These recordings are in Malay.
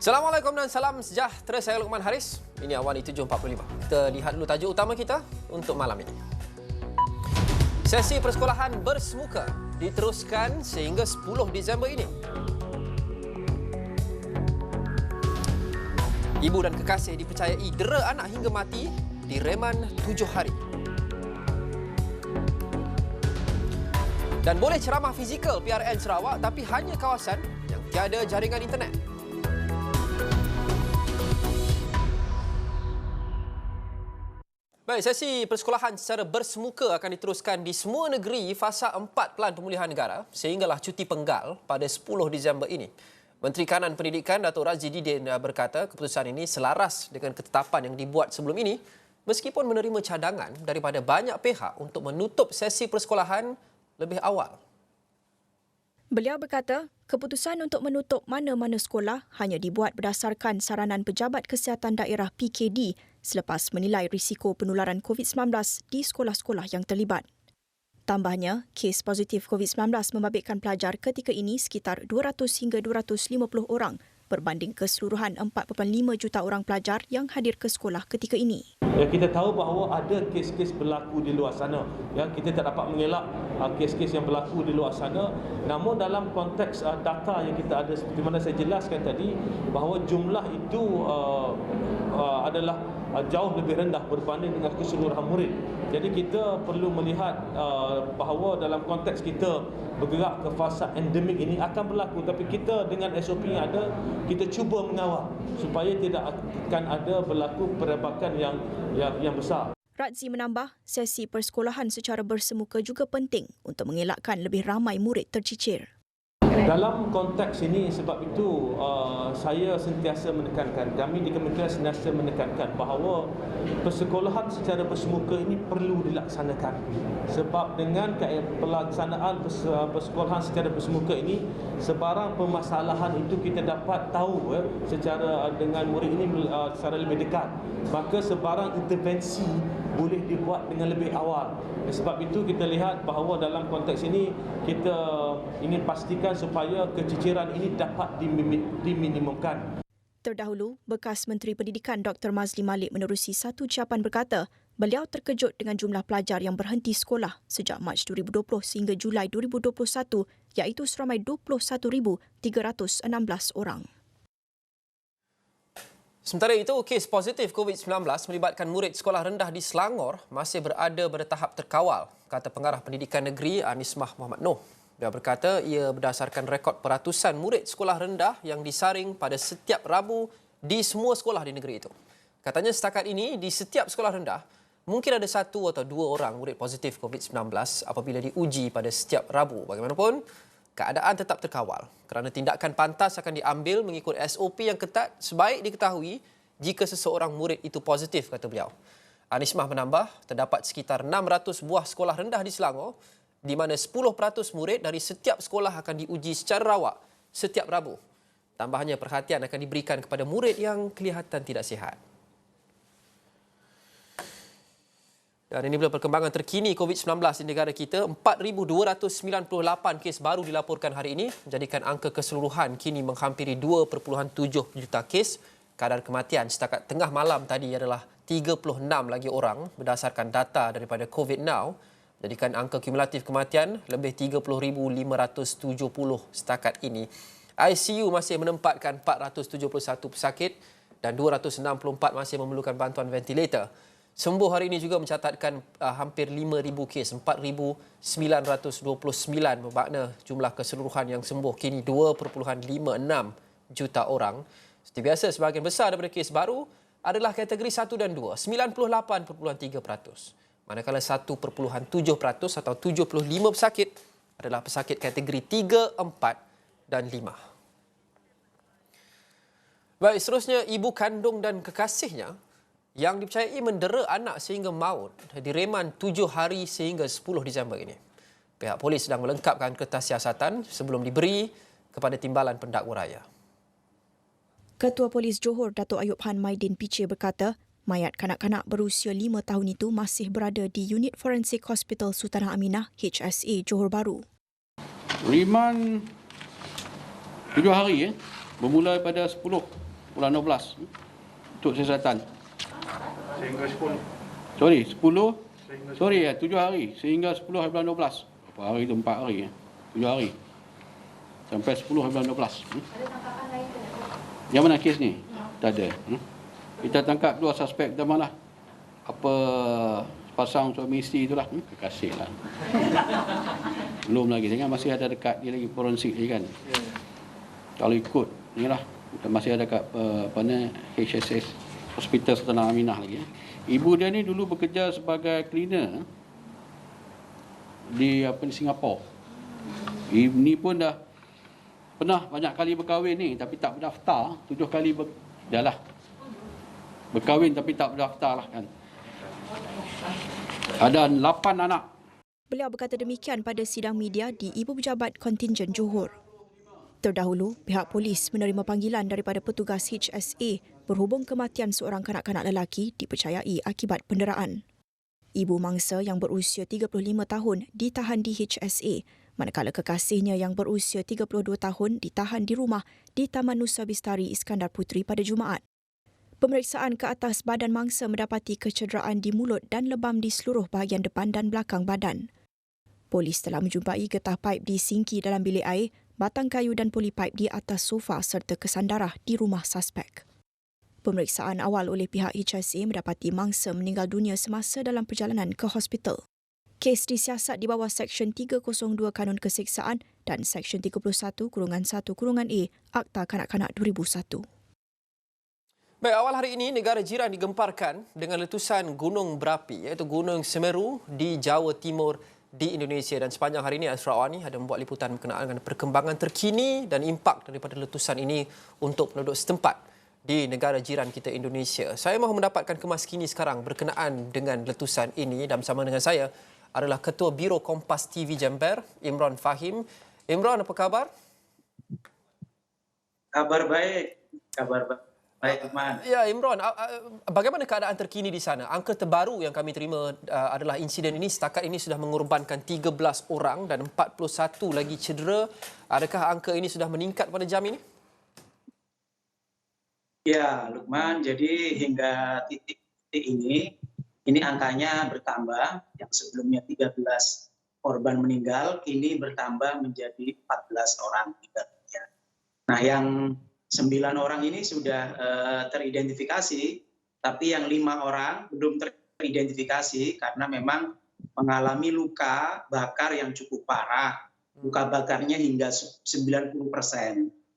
Assalamualaikum dan salam sejahtera. Saya Luqman Haris. Ini Awani 7.45. Kita lihat dulu tajuk utama kita untuk malam ini. Sesi persekolahan bersemuka diteruskan sehingga 10 Disember ini. Ibu dan kekasih dipercayai dera anak hingga mati di reman 7 hari. Dan boleh ceramah fizikal PRN Sarawak tapi hanya kawasan yang tiada jaringan internet. Baik, sesi persekolahan secara bersemuka akan diteruskan di semua negeri fasa 4 Pelan Pemulihan Negara sehinggalah cuti penggal pada 10 Disember ini. Menteri Kanan Pendidikan Datuk Razzie Didin berkata keputusan ini selaras dengan ketetapan yang dibuat sebelum ini meskipun menerima cadangan daripada banyak pihak untuk menutup sesi persekolahan lebih awal. Beliau berkata, keputusan untuk menutup mana-mana sekolah hanya dibuat berdasarkan saranan Pejabat Kesihatan Daerah PKD selepas menilai risiko penularan COVID-19 di sekolah-sekolah yang terlibat. Tambahnya, kes positif COVID-19 membabitkan pelajar ketika ini sekitar 200 hingga 250 orang berbanding keseluruhan 4.5 juta orang pelajar yang hadir ke sekolah ketika ini. Ya, kita tahu bahawa ada kes-kes berlaku di luar sana. Ya, kita tak dapat mengelak kes-kes yang berlaku di luar sana. Namun dalam konteks data yang kita ada seperti mana saya jelaskan tadi, bahawa jumlah itu adalah jauh lebih rendah berbanding dengan keseluruhan murid. Jadi kita perlu melihat bahawa dalam konteks kita bergerak ke fasa endemik ini akan berlaku, tapi kita dengan SOP yang ada, kita cuba mengawal supaya tidak akan ada berlaku perbakan yang besar. Razzie menambah, sesi persekolahan secara bersemuka juga penting untuk mengelakkan lebih ramai murid tercicir. Dalam konteks ini, sebab itu saya sentiasa menekankan, kami di Kementerian sentiasa menekankan bahawa persekolahan secara bersemuka ini perlu dilaksanakan. Sebab dengan pelaksanaan persekolahan secara bersemuka ini, sebarang permasalahan itu kita dapat tahu secara dengan murid ini secara lebih dekat. Maka sebarang intervensi boleh dibuat dengan lebih awal. Sebab itu kita lihat bahawa dalam konteks ini kita ingin pastikan supaya keciciran ini dapat diminimumkan. Terdahulu, bekas Menteri Pendidikan Dr. Mazli Malik menerusi satu ucapan berkata, beliau terkejut dengan jumlah pelajar yang berhenti sekolah sejak Mac 2020 sehingga Julai 2021 iaitu seramai 21,316 orang. Sementara itu, kes positif COVID-19 melibatkan murid sekolah rendah di Selangor masih berada pada tahap terkawal, kata Pengarah Pendidikan Negeri Anismah Muhammad Noh. Dia berkata ia berdasarkan rekod peratusan murid sekolah rendah yang disaring pada setiap Rabu di semua sekolah di negeri itu. Katanya setakat ini di setiap sekolah rendah mungkin ada 1 atau 2 orang murid positif COVID-19 apabila diuji pada setiap Rabu. Bagaimanapun, keadaan tetap terkawal kerana tindakan pantas akan diambil mengikut SOP yang ketat sebaik diketahui jika seseorang murid itu positif, kata beliau. Anismah menambah, terdapat sekitar 600 buah sekolah rendah di Selangor di mana 10% murid dari setiap sekolah akan diuji secara rawak setiap Rabu. Tambahnya, perhatian akan diberikan kepada murid yang kelihatan tidak sihat. Dan ini adalah perkembangan terkini COVID-19 di negara kita. 4,298 kes baru dilaporkan hari ini, menjadikan angka keseluruhan kini menghampiri 2.7 juta kes. Kadar kematian setakat tengah malam tadi adalah 36 lagi orang berdasarkan data daripada COVID Now, menjadikan angka kumulatif kematian lebih 30,570 setakat ini. ICU masih menempatkan 471 pesakit dan 264 masih memerlukan bantuan ventilator. Sembuh hari ini juga mencatatkan hampir 5,000 kes, 4,929 bermakna jumlah keseluruhan yang sembuh kini 2.56 juta orang. Seperti biasa, sebahagian besar daripada kes baru adalah kategori 1 dan 2, 98.3%. Manakala 1.7% atau 75 pesakit adalah pesakit kategori 3, 4 dan 5. Baik, seterusnya ibu kandung dan kekasihnya yang dipercayai mendera anak sehingga maut direman 7 hari sehingga 10 Disember ini. Pihak polis sedang melengkapkan kertas siasatan sebelum diberi kepada Timbalan Pendakwa Raya. Ketua Polis Johor Datuk Ayub Han Maidin Piche berkata, mayat kanak-kanak berusia 5 tahun itu masih berada di Unit Forensik Hospital Sultanah Aminah HSA Johor Bahru. Riman 7 hari bermula pada 10 bulan 12 untuk siasatan. Sehingga 10. Sorry, 10. Sorry ya, 7 hari. Sehingga 10 hari bulan 12. Berapa hari tu? 4 hari ya. 7 hari. Sampai 10 hari bulan 12. Ada tangkapan lain ke? Yang mana kes ni? Tak ada. Kita tangkap 2 suspek pertama lah. Apa pasang suami isteri itulah. Kekasih lah. Belum lagi. Jangan masih ada dekat dia lagi forensik lagi kan. Kalau ikut ni lah. Kita masih ada kat HSS Hospital Sultan Aminah lagi. Ibu dia ni dulu bekerja sebagai cleaner di Singapura. Ini pun dah pernah banyak kali berkahwin ni tapi tak berdaftar. 7 kali dah lah. Berkahwin tapi tak berdaftar lah kan. Ada 8 anak. Beliau berkata demikian pada sidang media di Ibu Pejabat Kontingen Johor. Terdahulu, pihak polis menerima panggilan daripada petugas HSA berhubung kematian seorang kanak-kanak lelaki dipercayai akibat penderaan. Ibu mangsa yang berusia 35 tahun ditahan di HSA, manakala kekasihnya yang berusia 32 tahun ditahan di rumah di Taman Nusa Bistari Iskandar Puteri pada Jumaat. Pemeriksaan ke atas badan mangsa mendapati kecederaan di mulut dan lebam di seluruh bahagian depan dan belakang badan. Polis telah menjumpai getah paip di sinki dalam bilik air, batang kayu dan poli paip di atas sofa serta kesan darah di rumah suspek. Pemeriksaan awal oleh pihak HSA mendapati mangsa meninggal dunia semasa dalam perjalanan ke hospital. Kes disiasat di bawah Seksyen 302 Kanun Keseksaan dan Seksyen 31-1-A Akta Kanak-Kanak 2001. Baik, awal hari ini negara jiran digemparkan dengan letusan gunung berapi iaitu Gunung Semeru di Jawa Timur di Indonesia, dan sepanjang hari ini Asra Awani ada membuat liputan berkenaan dengan perkembangan terkini dan impak daripada letusan ini untuk penduduk setempat di negara jiran kita Indonesia. Saya mahu mendapatkan kemas kini sekarang berkenaan dengan letusan ini, dan bersama dengan saya adalah Ketua Biro Kompas TV Jember, Imran Fahim. Imran, apa khabar? Kabar baik. Baik, Teman. Ya, Imran, bagaimana keadaan terkini di sana? Angka terbaru yang kami terima adalah insiden ini setakat ini sudah mengorbankan 13 orang dan 41 lagi cedera. Adakah angka ini sudah meningkat pada jam ini? Ya, Lukman, jadi hingga titik ini angkanya bertambah. Yang sebelumnya 13 korban meninggal, kini bertambah menjadi 14 orang meninggal dunia. Nah, yang 9 orang ini sudah teridentifikasi, tapi yang 5 orang belum teridentifikasi karena memang mengalami luka bakar yang cukup parah. Luka bakarnya hingga 90%,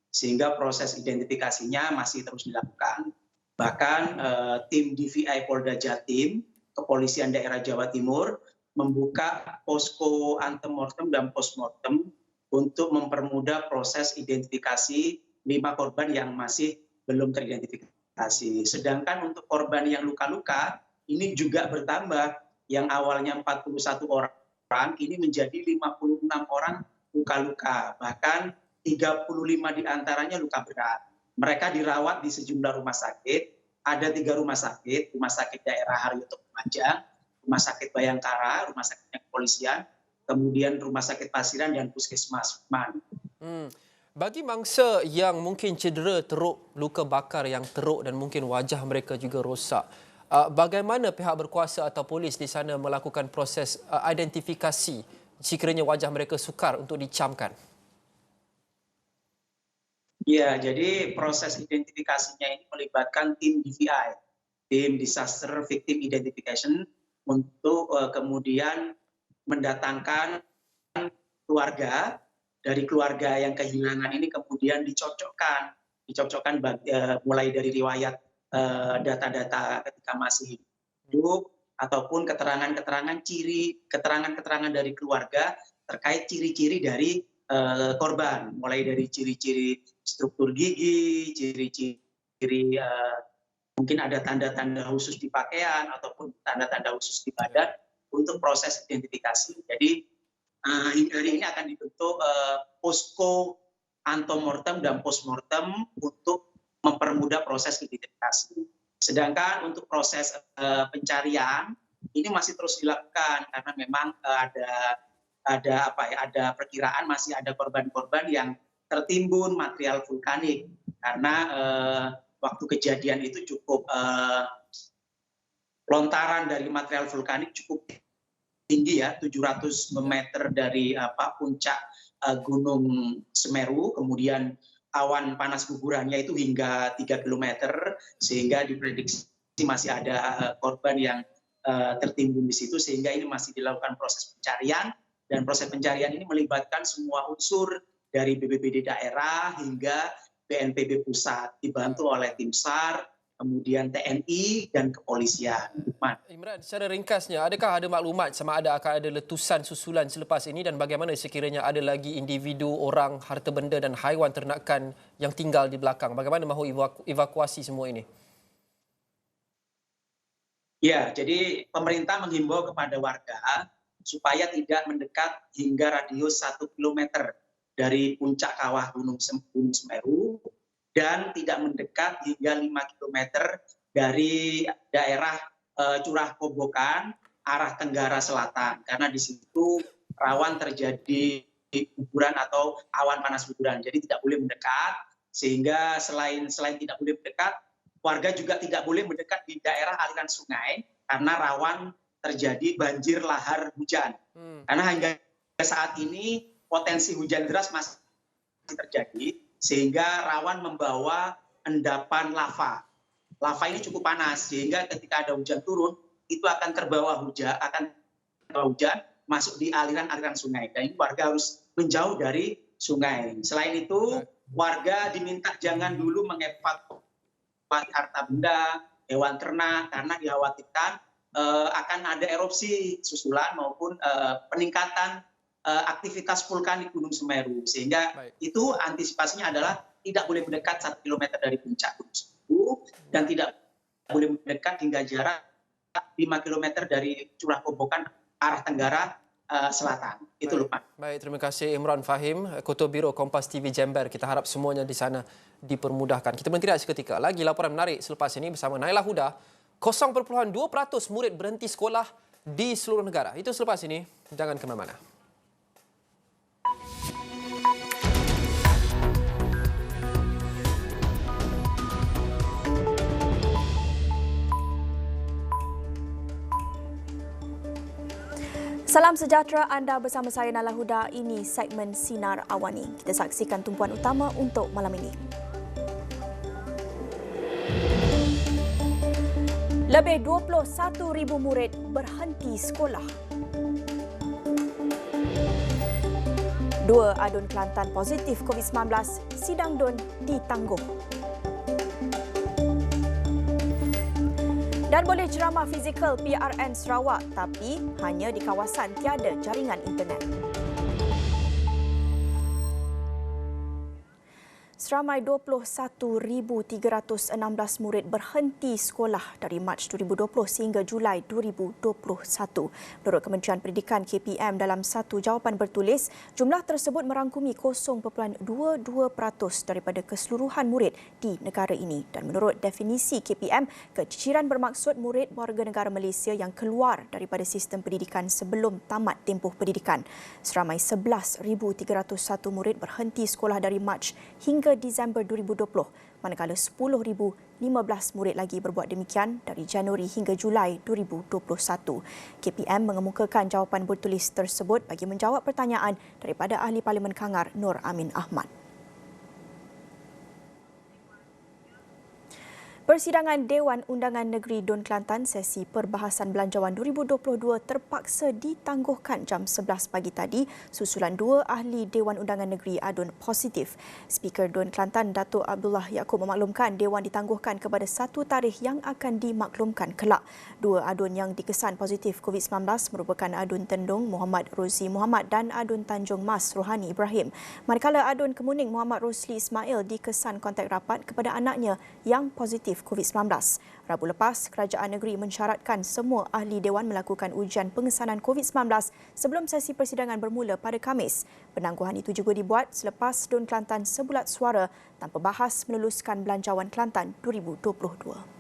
sehingga proses identifikasinya masih terus dilakukan. Bahkan tim DVI Polda Jatim, Kepolisian Daerah Jawa Timur, membuka posko antemortem dan postmortem untuk mempermudah proses identifikasi 5 korban yang masih belum teridentifikasi. Sedangkan untuk korban yang luka-luka, ini juga bertambah. Yang awalnya 41 orang, ini menjadi 56 orang luka-luka. Bahkan 35 diantaranya luka berat. Mereka dirawat di sejumlah rumah sakit. Ada 3 rumah sakit daerah Haryoto Lumajang, Rumah Sakit Bayangkara, Rumah Sakit Kepolisian, kemudian Rumah Sakit Pasiran dan Puskesmas Man. Bagi mangsa yang mungkin cedera teruk, luka bakar yang teruk dan mungkin wajah mereka juga rosak, bagaimana pihak berkuasa atau polis di sana melakukan proses identifikasi sekiranya wajah mereka sukar untuk dicamkan? Ya, jadi proses identifikasinya ini melibatkan tim DVI, tim Disaster Victim Identification, untuk kemudian mendatangkan keluarga. Dari keluarga yang kehilangan ini kemudian dicocokkan mulai dari riwayat data-data ketika masih hidup ataupun keterangan dari keluarga terkait ciri-ciri dari korban, mulai dari ciri-ciri struktur gigi, ciri-ciri mungkin ada tanda-tanda khusus di pakaian ataupun tanda-tanda khusus di badan untuk proses identifikasi. Jadi hari ini akan dibentuk posko antemortem dan postmortem untuk mempermudah proses identifikasi. Sedangkan untuk proses pencarian ini masih terus dilakukan karena memang ada perkiraan masih ada korban-korban yang tertimbun material vulkanik karena waktu kejadian itu cukup lontaran dari material vulkanik cukup tinggi ya, 700 meter dari puncak Gunung Semeru, kemudian awan panas gugurannya itu hingga 3 km, sehingga diprediksi masih ada korban yang tertimbun di situ, sehingga ini masih dilakukan proses pencarian, dan proses pencarian ini melibatkan semua unsur dari BPBD daerah hingga BNPB pusat, dibantu oleh tim SAR, kemudian TNI dan kepolisian. Imran, secara ringkasnya, adakah ada maklumat sama ada akan ada letusan susulan selepas ini dan bagaimana sekiranya ada lagi individu, orang, harta benda dan haiwan ternakan yang tinggal di belakang? Bagaimana mahu evakuasi semua ini? Ya, jadi pemerintah menghimbau kepada warga supaya tidak mendekat hingga radius 1 km dari puncak kawah Gunung Semeru, dan tidak mendekat hingga 5 km dari daerah Curah Kobokan arah Tenggara Selatan, karena di situ rawan terjadi guguran atau awan panas guguran. Jadi tidak boleh mendekat, sehingga selain tidak boleh mendekat, warga juga tidak boleh mendekat di daerah aliran sungai karena rawan terjadi banjir lahar hujan. Karena hingga saat ini potensi hujan deras masih terjadi, sehingga rawan membawa endapan lava. Lava ini cukup panas, sehingga ketika ada hujan turun, itu akan terbawa hujan masuk di aliran-aliran sungai. Dan ini warga harus menjauh dari sungai. Selain itu, warga diminta jangan dulu mengevakuasi harta benda, hewan ternak, karena dikhawatirkan akan ada erupsi susulan maupun peningkatan aktivitas vulkanik Gunung Semeru, sehingga itu antisipasinya adalah tidak boleh mendekat 1 km dari puncak Gunung Semeru dan tidak boleh mendekat hingga jarak 5 km dari Curah Kobokan arah Tenggara Selatan. Itu Lukman. Baik, terima kasih Imran Fahim, Ketua Biro Kompas TV Jember. Kita harap semuanya di sana dipermudahkan. Kita berhenti seketika. Lagi laporan menarik selepas ini bersama Naila Huda. 0.2% murid berhenti sekolah di seluruh negara. Itu selepas ini. Jangan ke mana-mana. Salam sejahtera, anda bersama saya Naila Huda. Ini segmen Sinar Awani. Kita saksikan tumpuan utama untuk malam ini. Lebih 21,000 murid berhenti sekolah. 2 adun Kelantan positif COVID-19, sidang DUN ditangguh. Dan boleh ceramah fizikal PRN Sarawak, tapi hanya di kawasan tiada jaringan internet. Seramai 21,316 murid berhenti sekolah dari Mac 2020 sehingga Julai 2021. Menurut Kementerian Pendidikan KPM dalam satu jawapan bertulis, jumlah tersebut merangkumi 0.22% daripada keseluruhan murid di negara ini. Dan menurut definisi KPM, keciciran bermaksud murid warga negara Malaysia yang keluar daripada sistem pendidikan sebelum tamat tempoh pendidikan. Seramai 11,301 murid berhenti sekolah dari Mac hingga Disember 2020, manakala 10,015 murid lagi berbuat demikian dari Januari hingga Julai 2021. KPM mengemukakan jawapan bertulis tersebut bagi menjawab pertanyaan daripada Ahli Parlimen Kangar Nur Amin Ahmad. Persidangan Dewan Undangan Negeri Dun Kelantan sesi perbahasan Belanjawan 2022 terpaksa ditangguhkan jam 11 pagi tadi susulan 2 ahli Dewan Undangan Negeri adun positif. Speaker Dun Kelantan Datuk Abdullah Yaakob memaklumkan Dewan ditangguhkan kepada satu tarikh yang akan dimaklumkan kelak. 2 adun yang dikesan positif COVID-19 merupakan adun Tendung Muhammad Rozi Muhammad dan adun Tanjung Mas Rohani Ibrahim. Manakala adun Kemuning Muhammad Rosli Ismail dikesan kontak rapat kepada anaknya yang positif COVID-19. Rabu lepas, kerajaan negeri mensyaratkan semua ahli Dewan melakukan ujian pengesanan COVID-19 sebelum sesi persidangan bermula pada Khamis. Penangguhan itu juga dibuat selepas Dun Kelantan sebulat suara tanpa bahas meluluskan Belanjawan Kelantan 2022.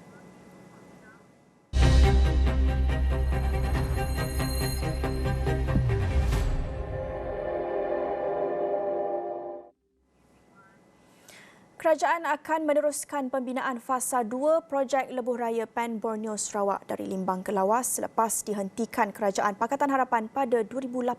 Kerajaan akan meneruskan pembinaan fasa 2 projek Lebuh Raya Pan Borneo Sarawak dari Limbang ke Lawas selepas dihentikan Kerajaan Pakatan Harapan pada 2018.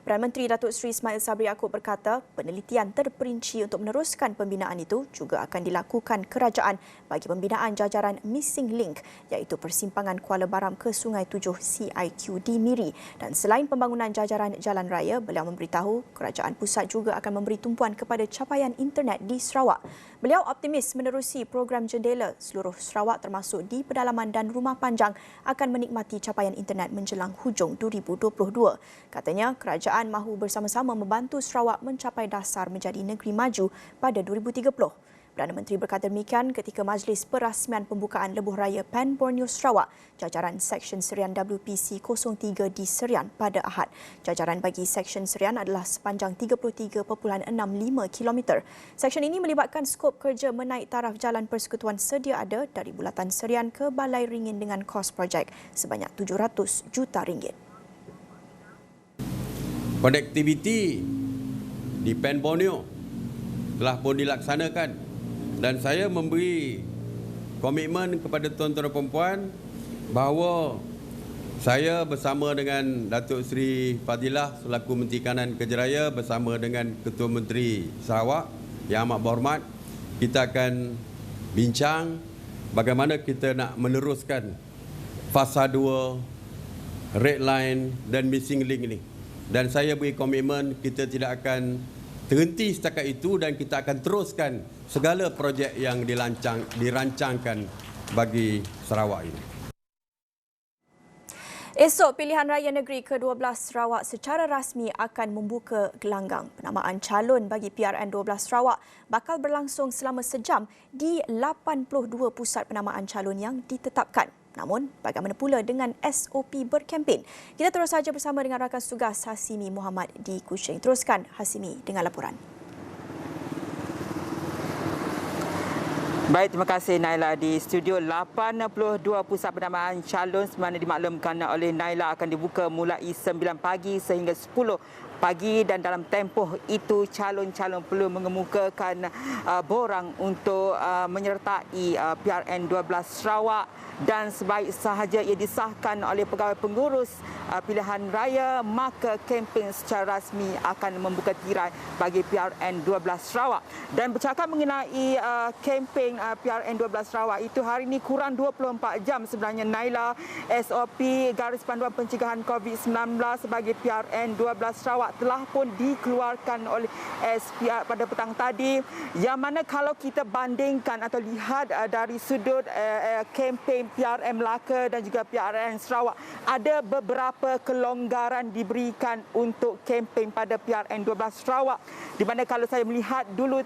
Perdana Menteri Datuk Seri Ismail Sabri Yaakob berkata penelitian terperinci untuk meneruskan pembinaan itu juga akan dilakukan kerajaan bagi pembinaan jajaran Missing Link iaitu persimpangan Kuala Baram ke Sungai Tujuh CIQ di Miri. Dan selain pembangunan jajaran jalan raya, beliau memberitahu kerajaan pusat juga akan memberi tumpuan kepada capaian internet di Sarawak. Beliau optimis menerusi program jendela seluruh Sarawak termasuk di pedalaman dan rumah panjang akan menikmati capaian internet menjelang hujung 2022. Katanya kerajaan mahu bersama-sama membantu Sarawak mencapai dasar menjadi negeri maju pada 2030. Perdana Menteri berkata demikian ketika majlis perasmian pembukaan Lebuh Raya Pan Borneo Sarawak, jajaran Seksyen Serian WPC 03 di Serian pada Ahad. Jajaran bagi Seksyen Serian adalah sepanjang 33.65 km. Seksyen ini melibatkan skop kerja menaik taraf jalan persekutuan sedia ada dari Bulatan Serian ke Balai Ringin dengan kos projek sebanyak RM700 juta. Konektiviti di Pan Borneo telah pun dilaksanakan. Dan saya memberi komitmen kepada tuan-tuan dan puan bahawa saya bersama dengan Datuk Seri Fadilah selaku Menteri Kanan Kerja Raya bersama dengan Ketua Menteri Sarawak yang amat berhormat, kita akan bincang bagaimana kita nak meneruskan fasa 2, red line dan missing link ini. Dan saya beri komitmen kita tidak akan terhenti setakat itu dan kita akan teruskan segala projek yang dirancangkan bagi Sarawak ini. Esok, pilihan raya negeri ke-12 Sarawak secara rasmi akan membuka gelanggang. Penamaan calon bagi PRN 12 Sarawak bakal berlangsung selama sejam di 82 pusat penamaan calon yang ditetapkan. Namun, bagaimana pula dengan SOP berkempen? Kita terus saja bersama dengan rakan tugas Hasimi Muhammad di Kuching. Teruskan Hasimi dengan laporan. Baik, terima kasih Naila. Di studio 82 pusat penamaan calon semana dimaklumkan oleh Naila akan dibuka mulai 9 pagi sehingga 10 pagi dan dalam tempoh itu calon-calon perlu mengemukakan borang untuk menyertai PRN 12 Sarawak dan sebaik sahaja ia disahkan oleh pegawai pengurus pilihan raya maka kempen secara rasmi akan membuka tirai bagi PRN 12 Sarawak. Dan bercakap mengenai kempen PRN 12 Sarawak itu hari ini kurang 24 jam sebenarnya Naila. SOP garis panduan pencegahan COVID-19 bagi PRN 12 Sarawak telah pun dikeluarkan oleh SPR pada petang tadi yang mana kalau kita bandingkan atau lihat dari sudut kempen PRN Melaka dan juga PRN Sarawak ada beberapa kelonggaran diberikan untuk kempen pada PRN 12 Sarawak di mana kalau saya melihat dulu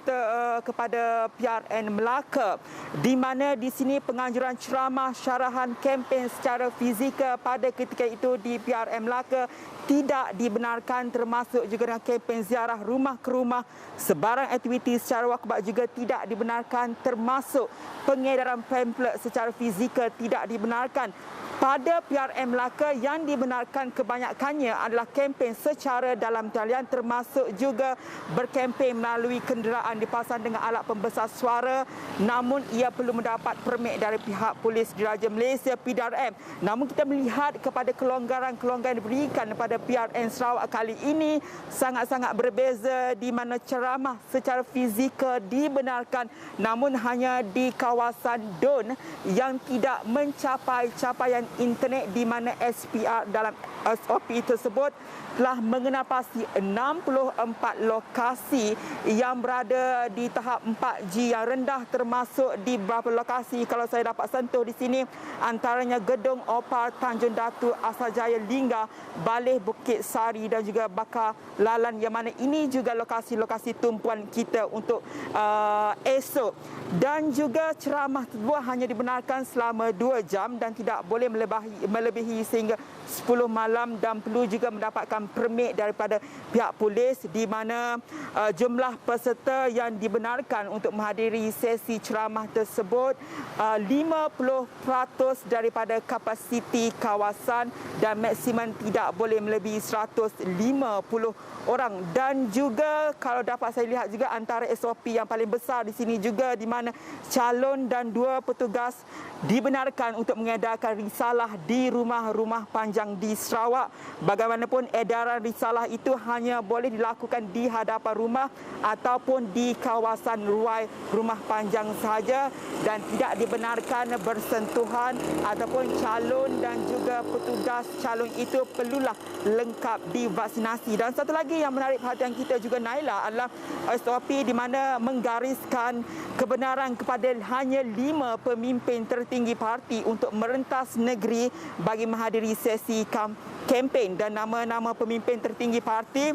kepada PRN Melaka di mana di sini penganjuran ceramah syarahan kempen secara fizikal pada ketika itu di PRN Melaka tidak dibenarkan termasuk juga dengan kempen ziarah rumah ke rumah. Sebarang aktiviti secara wakbat juga tidak dibenarkan termasuk pengedaran pamflet secara fizikal tidak dibenarkan. Pada PRN Melaka yang dibenarkan kebanyakannya adalah kempen secara dalam talian termasuk juga berkempen melalui kenderaan dipasang dengan alat pembesar suara namun ia perlu mendapat permit dari pihak Polis Diraja Malaysia PDRM. Namun kita melihat kepada kelonggaran-kelonggaran diberikan pada PRN Sarawak kali ini sangat-sangat berbeza di mana ceramah secara fizikal dibenarkan namun hanya di kawasan DON yang tidak mencapai capaian internet di mana SPR dalam SOP tersebut telah mengenapasi 64 lokasi yang berada di tahap 4G yang rendah termasuk di beberapa lokasi kalau saya dapat sentuh di sini antaranya Gedung Opal Tanjung Datu Asajaya Lingga, Baleh Bukit Sari dan juga Bakar Lalan yang mana ini juga lokasi-lokasi tumpuan kita untuk esok dan juga ceramah tersebut hanya dibenarkan selama 2 jam dan tidak boleh melebihi sehingga 10 malam dan perlu juga mendapatkan pengurusan permit daripada pihak polis di mana jumlah peserta yang dibenarkan untuk menghadiri sesi ceramah tersebut 50% daripada kapasiti kawasan dan maksimum tidak boleh melebihi 150 orang. Dan juga kalau dapat saya lihat juga antara SOP yang paling besar di sini juga di mana calon dan 2 petugas dibenarkan untuk mengedarkan risalah di rumah-rumah panjang di Sarawak. Bagaimanapun edaran risalah itu hanya boleh dilakukan di hadapan rumah ataupun di kawasan ruai rumah panjang sahaja dan tidak dibenarkan bersentuhan ataupun calon dan juga petugas calon itu perlulah lengkap divaksinasi. Dan satu lagi yang menarik perhatian kita juga Naila adalah SOP di mana menggariskan kebenaran kepada hanya 5 pemimpin tertinggi parti untuk merentas negeri bagi menghadiri sesi kempen dan nama-nama pemimpin tertinggi parti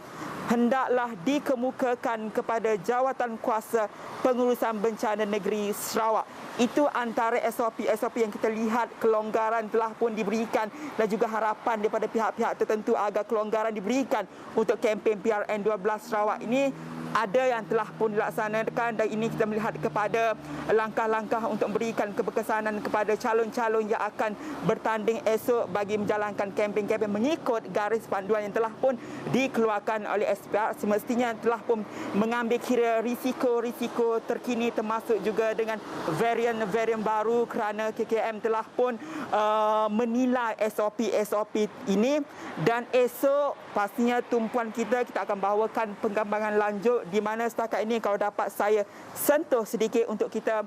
hendaklah dikemukakan kepada jawatan kuasa pengurusan bencana negeri Sarawak. Itu antara SOP yang kita lihat kelonggaran telah pun diberikan dan juga harapan daripada pihak-pihak tertentu agar kelonggaran diberikan untuk kempen PRN 12 Sarawak ini ada yang telah pun dilaksanakan dan ini kita melihat kepada langkah-langkah untuk memberikan keberkesanan kepada calon-calon yang akan bertanding esok bagi menjalankan kempen-kempen mengikut garis panduan yang telah pun dikeluarkan oleh SPR. Semestinya telah pun mengambil kira risiko-risiko terkini termasuk juga dengan varian baru kerana KKM telah pun menilai SOP ini dan esok pastinya tumpuan kita akan bawakan pengembangan lanjut di mana setakat ini kalau dapat saya sentuh sedikit untuk kita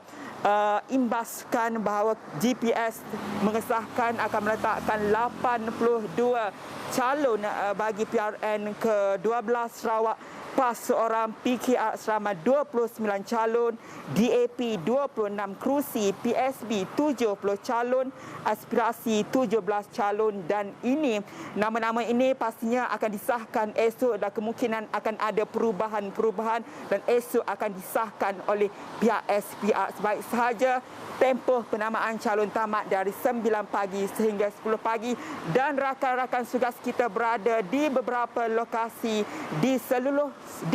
imbaskan bahawa GPS mengesahkan akan meletakkan 82 calon bagi PRN ke-12 Sarawak, PAS seorang, PKR selama 29 calon, DAP 26 kerusi, PSB 70 calon, aspirasi 17 calon dan ini nama-nama ini pastinya akan disahkan esok dan kemungkinan akan ada perubahan dan esok akan disahkan oleh pihak SPR. Sebaik sahaja tempoh penamaan calon tamat dari 9 pagi sehingga 10 pagi dan rakan-rakan tugas kita berada di beberapa lokasi di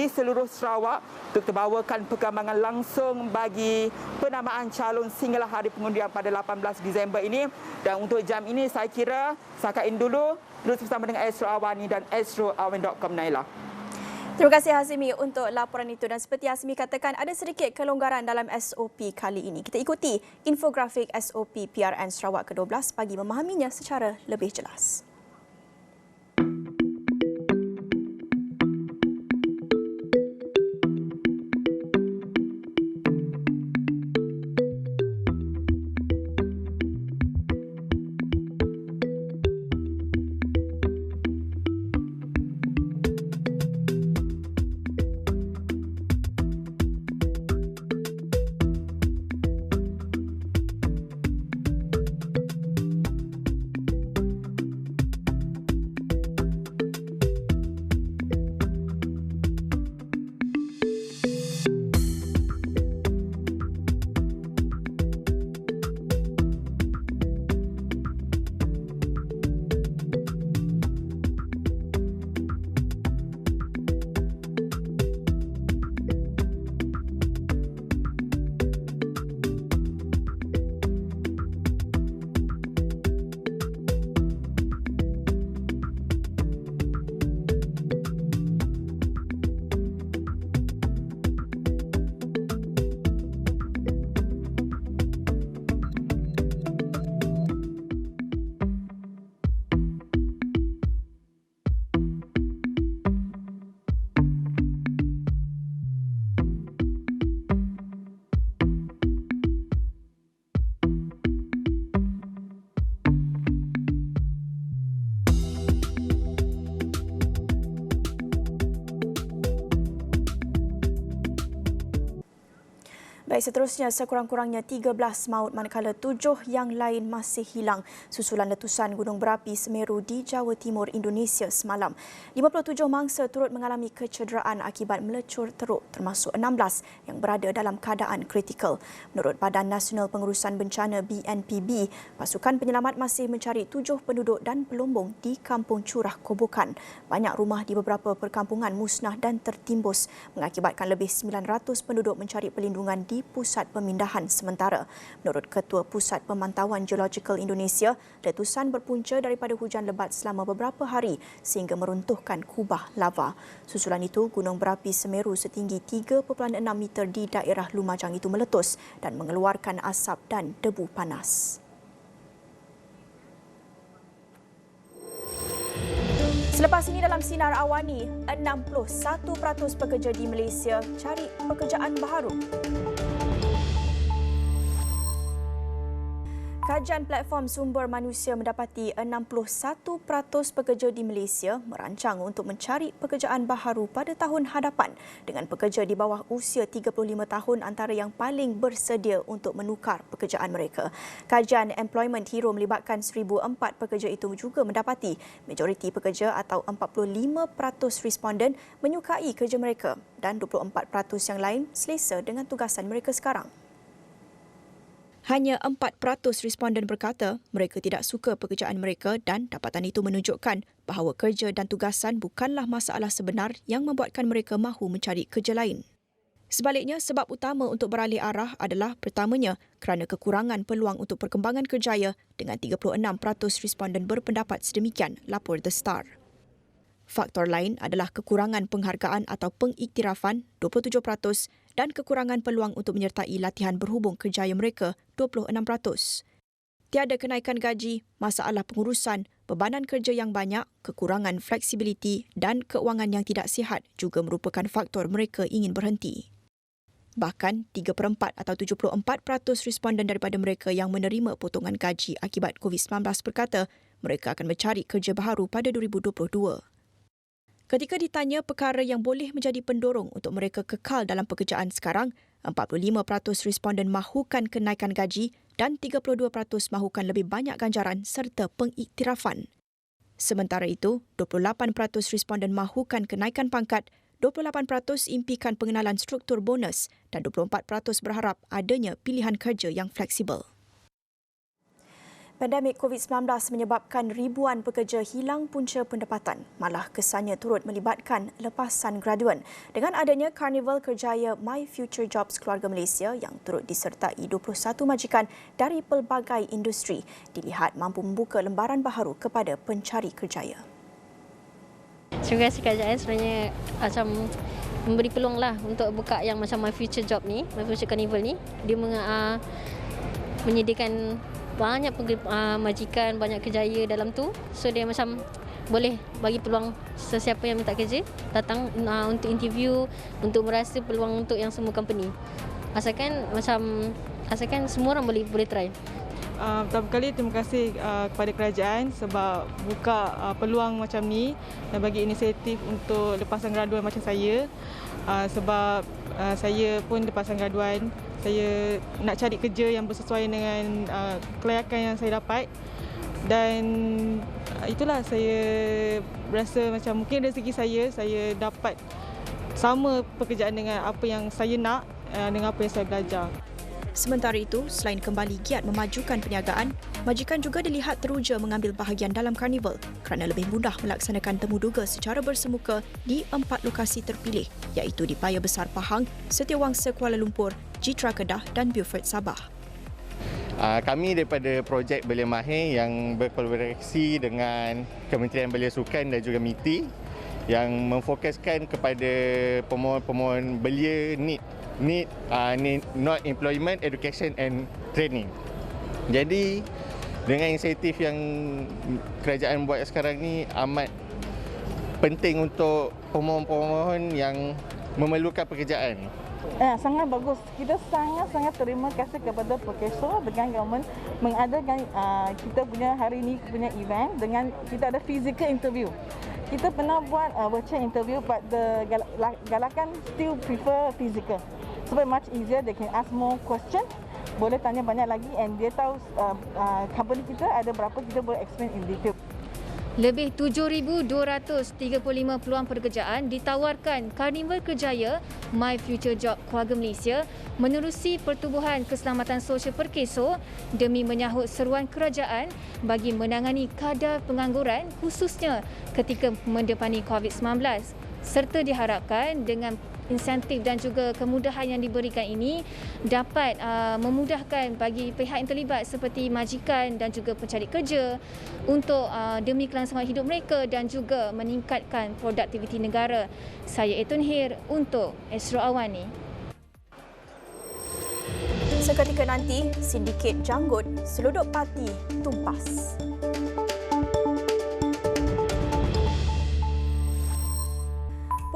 seluruh Sarawak untuk terbawakan perkembangan langsung bagi penamaan calon sehinggalah hari pengundian pada 18 Disember ini. Dan untuk jam ini saya kira sakain dulu terus bersama dengan Astro Awani dan astroawan.com Naila. Terima kasih Hazimi untuk laporan itu dan seperti Hazimi katakan ada sedikit kelonggaran dalam SOP kali ini. Kita ikuti infografik SOP PRN Sarawak ke-12 bagi memahaminya secara lebih jelas. Baik, seterusnya sekurang-kurangnya 13 maut manakala 7 yang lain masih hilang susulan letusan gunung berapi Semeru di Jawa Timur Indonesia semalam. 57 mangsa turut mengalami kecederaan akibat melecur teruk termasuk 16 yang berada dalam keadaan kritikal. Menurut Badan Nasional Pengurusan Bencana BNPB, pasukan penyelamat masih mencari 7 penduduk dan pelombong di Kampung Curah Kobokan. Banyak rumah di beberapa perkampungan musnah dan tertimbus mengakibatkan lebih 900 penduduk mencari perlindungan di Pusat Pemindahan Sementara. Menurut Ketua Pusat Pemantauan Geologikal Indonesia, letusan berpunca daripada hujan lebat selama beberapa hari sehingga meruntuhkan kubah lava. Susulan itu, gunung berapi Semeru setinggi 3.6 meter di daerah Lumajang itu meletus dan mengeluarkan asap dan debu panas. Selepas ini dalam Sinar Awani, 61% pekerja di Malaysia cari pekerjaan baharu. Kajian platform sumber manusia mendapati 61% pekerja di Malaysia merancang untuk mencari pekerjaan baharu pada tahun hadapan dengan pekerja di bawah usia 35 tahun antara yang paling bersedia untuk menukar pekerjaan mereka. Kajian Employment Hero melibatkan 1,004 pekerja itu juga mendapati majoriti pekerja atau 45% responden menyukai kerja mereka dan 24% yang lain selesa dengan tugasan mereka sekarang. Hanya 4% responden berkata mereka tidak suka pekerjaan mereka dan dapatan itu menunjukkan bahawa kerja dan tugasan bukanlah masalah sebenar yang membuatkan mereka mahu mencari kerja lain. Sebaliknya, sebab utama untuk beralih arah adalah pertamanya kerana kekurangan peluang untuk perkembangan kerjaya dengan 36% responden berpendapat sedemikian, lapor The Star. Faktor lain adalah kekurangan penghargaan atau pengiktirafan 27% dan kekurangan peluang untuk menyertai latihan berhubung kerjaya mereka 26%. Tiada kenaikan gaji, masalah pengurusan, bebanan kerja yang banyak, kekurangan fleksibiliti dan keuangan yang tidak sihat juga merupakan faktor mereka ingin berhenti. Bahkan 3/4 atau 74% responden daripada mereka yang menerima potongan gaji akibat COVID-19 berkata mereka akan mencari kerja baharu pada 2022. Ketika ditanya perkara yang boleh menjadi pendorong untuk mereka kekal dalam pekerjaan sekarang, 45% responden mahukan kenaikan gaji dan 32% mahukan lebih banyak ganjaran serta pengiktirafan. Sementara itu, 28% responden mahukan kenaikan pangkat, 28% impikan pengenalan struktur bonus dan 24% berharap adanya pilihan kerja yang fleksibel. Pandemik COVID-19 menyebabkan ribuan pekerja hilang punca pendapatan, malah kesannya turut melibatkan lepasan graduan. Dengan adanya Karnival Kerjaya My Future Jobs Keluarga Malaysia yang turut disertai 21 majikan dari pelbagai industri, dilihat mampu membuka lembaran baharu kepada pencari kerjaya. Terima kasih kerajaan sebenarnya macam memberi peluang lah untuk buka yang macam My Future Job ni, My Future Carnival ni. Dia menyediakan banyak majikan, banyak kerjaya dalam tu. So dia macam boleh bagi peluang sesiapa yang minta kerja datang untuk interview, untuk merasa peluang untuk yang semua company. Asalkan semua orang boleh try. Pertama kali terima kasih kepada kerajaan sebab buka peluang macam ni dan bagi inisiatif untuk lepasan graduan macam saya. Sebab saya pun lepasan graduan, saya nak cari kerja yang bersesuaian dengan kelayakan yang saya dapat. Dan itulah saya rasa macam mungkin rezeki saya dapat sama pekerjaan dengan apa yang saya nak, dengan apa yang saya belajar. Sementara itu, selain kembali giat memajukan perniagaan, majikan juga dilihat teruja mengambil bahagian dalam karnival kerana lebih mudah melaksanakan temu duga secara bersemuka di 4 lokasi terpilih iaitu di Paya Besar Pahang, Setiawangsa Kuala Lumpur, Jitra Kedah dan Beaufort Sabah. Kami daripada projek Belia Mahir yang berkolaborasi dengan Kementerian Belia Sukan dan juga MITI yang memfokuskan kepada pemohon-pemohon belia need not employment, education and training. Jadi dengan inisiatif yang kerajaan buat sekarang ni amat penting untuk pemohon-pemohon yang memerlukan pekerjaan. Sangat bagus. Kita sangat terima kasih kepada Profesor dengan government mengadakan kita punya hari ini punya event dengan kita ada physical interview. Kita pernah buat virtual interview but the galakan still prefer physical. supaya much easier, they can ask more question, boleh tanya banyak lagi, and dia tahu company kita ada berapa, kita boleh explain in detail. Lebih 7,235 peluang pekerjaan ditawarkan Karnival Kerjaya My Future Job Keluarga Malaysia menerusi Pertubuhan Keselamatan Sosial Perkeso demi menyahut seruan kerajaan bagi menangani kadar pengangguran khususnya ketika mendepani COVID-19 serta diharapkan dengan insentif dan juga kemudahan yang diberikan ini dapat memudahkan bagi pihak yang terlibat seperti majikan dan juga pencari kerja untuk demi kelangsungan hidup mereka dan juga meningkatkan produktiviti negara. Saya Etun Hir untuk Astro Awani. Seketika nanti, sindiket janggut seluduk parti tumpas.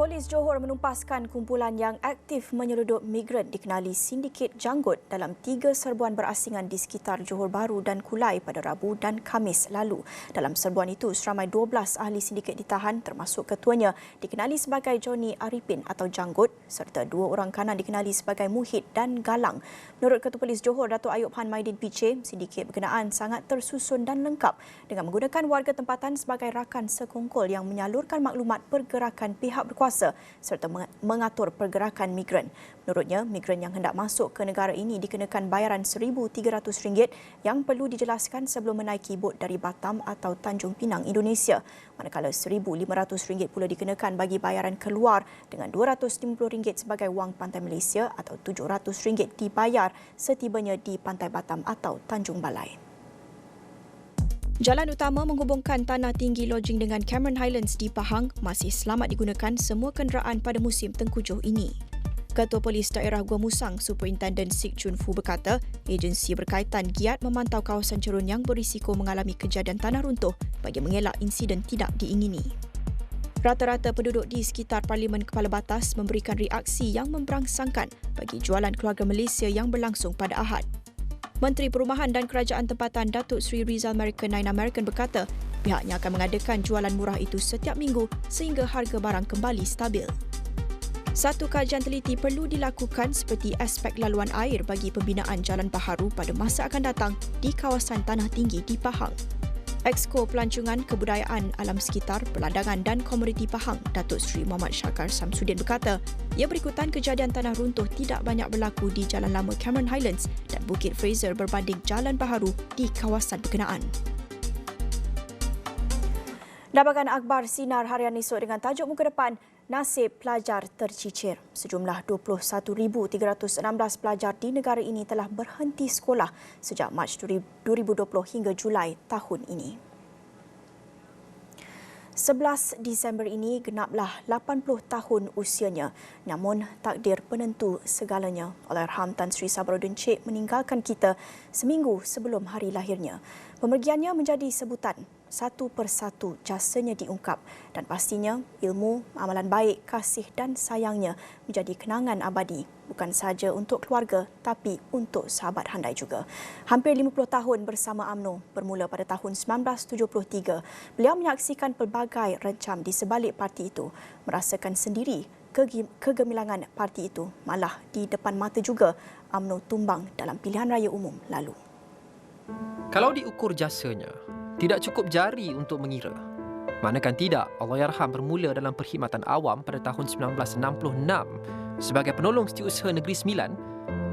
Polis Johor menumpaskan kumpulan yang aktif menyeludup migran dikenali sindiket janggut dalam 3 serbuan berasingan di sekitar Johor Bahru dan Kulai pada Rabu dan Khamis lalu. Dalam serbuan itu, seramai 12 ahli sindiket ditahan termasuk ketuanya dikenali sebagai Johnny Arifin atau Janggut serta 2 orang kanan dikenali sebagai Muhid dan Galang. Menurut Ketua Polis Johor, Datuk Ayub Han Maidin PC, sindiket berkenaan sangat tersusun dan lengkap dengan menggunakan warga tempatan sebagai rakan sekongkol yang menyalurkan maklumat pergerakan pihak berkuasa serta mengatur pergerakan migran. Menurutnya, migran yang hendak masuk ke negara ini dikenakan bayaran RM1,300 yang perlu dijelaskan sebelum menaiki bot dari Batam atau Tanjung Pinang, Indonesia. Manakala RM1,500 pula dikenakan bagi bayaran keluar dengan RM250 sebagai wang pantai Malaysia atau RM700 dibayar setibanya di Pantai Batam atau Tanjung Balai. Jalan utama menghubungkan Tanah Tinggi Lodging dengan Cameron Highlands di Pahang masih selamat digunakan semua kenderaan pada musim tengkujuh ini. Ketua Polis Daerah Gua Musang, Superintendent Sik Chun Fu berkata, agensi berkaitan giat memantau kawasan cerun yang berisiko mengalami kejadian tanah runtuh bagi mengelak insiden tidak diingini. Rata-rata penduduk di sekitar Parlimen Kepala Batas memberikan reaksi yang memberangsangkan bagi jualan keluarga Malaysia yang berlangsung pada Ahad. Menteri Perumahan dan Kerajaan Tempatan Datuk Sri Rizal American 9 American berkata pihaknya akan mengadakan jualan murah itu setiap minggu sehingga harga barang kembali stabil. Satu kajian teliti perlu dilakukan seperti aspek laluan air bagi pembinaan jalan baharu pada masa akan datang di kawasan Tanah Tinggi di Pahang. Exco Pelancongan Kebudayaan Alam Sekitar, Pelandangan dan Komuniti Pahang, Datuk Seri Muhammad Syakar Samsudin berkata, ia berikutan kejadian tanah runtuh tidak banyak berlaku di Jalan Lama Cameron Highlands dan Bukit Fraser berbanding jalan baharu di kawasan berkenaan. Dapatkan akhbar Sinar Harian esok dengan tajuk muka depan, nasib pelajar tercicir. Sejumlah 21,316 pelajar di negara ini telah berhenti sekolah sejak Mac 2020 hingga Julai tahun ini. 11 Disember ini genaplah 80 tahun usianya. Namun takdir penentu segalanya. Allahyarham Tan Sri Sabaruddin Cik meninggalkan kita seminggu sebelum hari lahirnya. Pemergiannya menjadi sebutan. Satu persatu jasanya diungkap dan pastinya ilmu, amalan baik, kasih dan sayangnya menjadi kenangan abadi bukan sahaja untuk keluarga tapi untuk sahabat handai juga. Hampir 50 tahun bersama UMNO bermula pada tahun 1973. Beliau menyaksikan pelbagai rencam di sebalik parti itu, merasakan sendiri kegemilangan parti itu. Malah di depan mata juga UMNO tumbang dalam pilihan raya umum lalu. Kalau diukur jasanya, tidak cukup jari untuk mengira. Manakan tidak, Allahyarham bermula dalam perkhidmatan awam pada tahun 1966 sebagai penolong Setiausaha Negeri Sembilan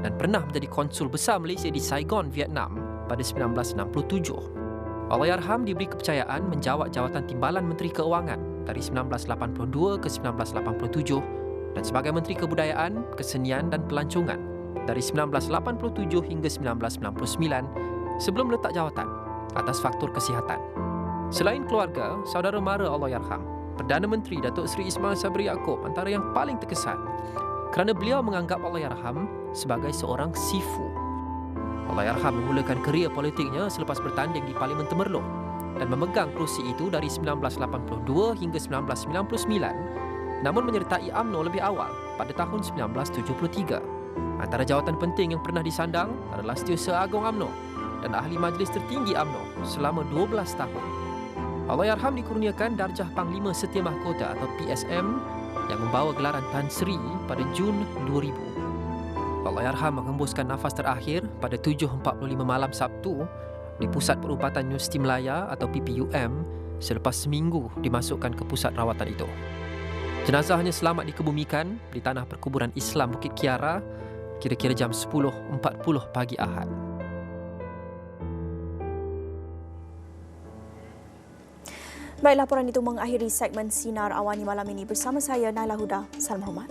dan pernah menjadi konsul besar Malaysia di Saigon, Vietnam pada 1967. Allahyarham diberi kepercayaan menjawat jawatan Timbalan Menteri Keuangan dari 1982 ke 1987 dan sebagai Menteri Kebudayaan, Kesenian dan Pelancongan dari 1987 hingga 1999 sebelum meletak jawatan atas faktor kesihatan. Selain keluarga, saudara mara Allahyarham, Perdana Menteri Datuk Seri Ismail Sabri Yaakob antara yang paling terkesan kerana beliau menganggap Allahyarham sebagai seorang sifu. Allahyarham memulakan kerjaya politiknya selepas bertanding di Parlimen Temerloh dan memegang kerusi itu dari 1982 hingga 1999 namun menyertai UMNO lebih awal pada tahun 1973. Antara jawatan penting yang pernah disandang adalah Setiausaha Agong UMNO dan Ahli Majlis Tertinggi UMNO selama 12 tahun. Allahyarham dikurniakan darjah Panglima Setia Mahkota atau PSM yang membawa gelaran Tan Sri pada Jun 2000. Allahyarham menghembuskan nafas terakhir pada 7.45 malam Sabtu di Pusat Perubatan Universiti Melaya atau PPUM selepas seminggu dimasukkan ke pusat rawatan itu. Jenazahnya selamat dikebumikan di tanah perkuburan Islam Bukit Kiara kira-kira jam 10.40 pagi Ahad. Baik, laporan itu mengakhiri segmen Sinar Awani malam ini bersama saya Naila Huda. Salam hormat.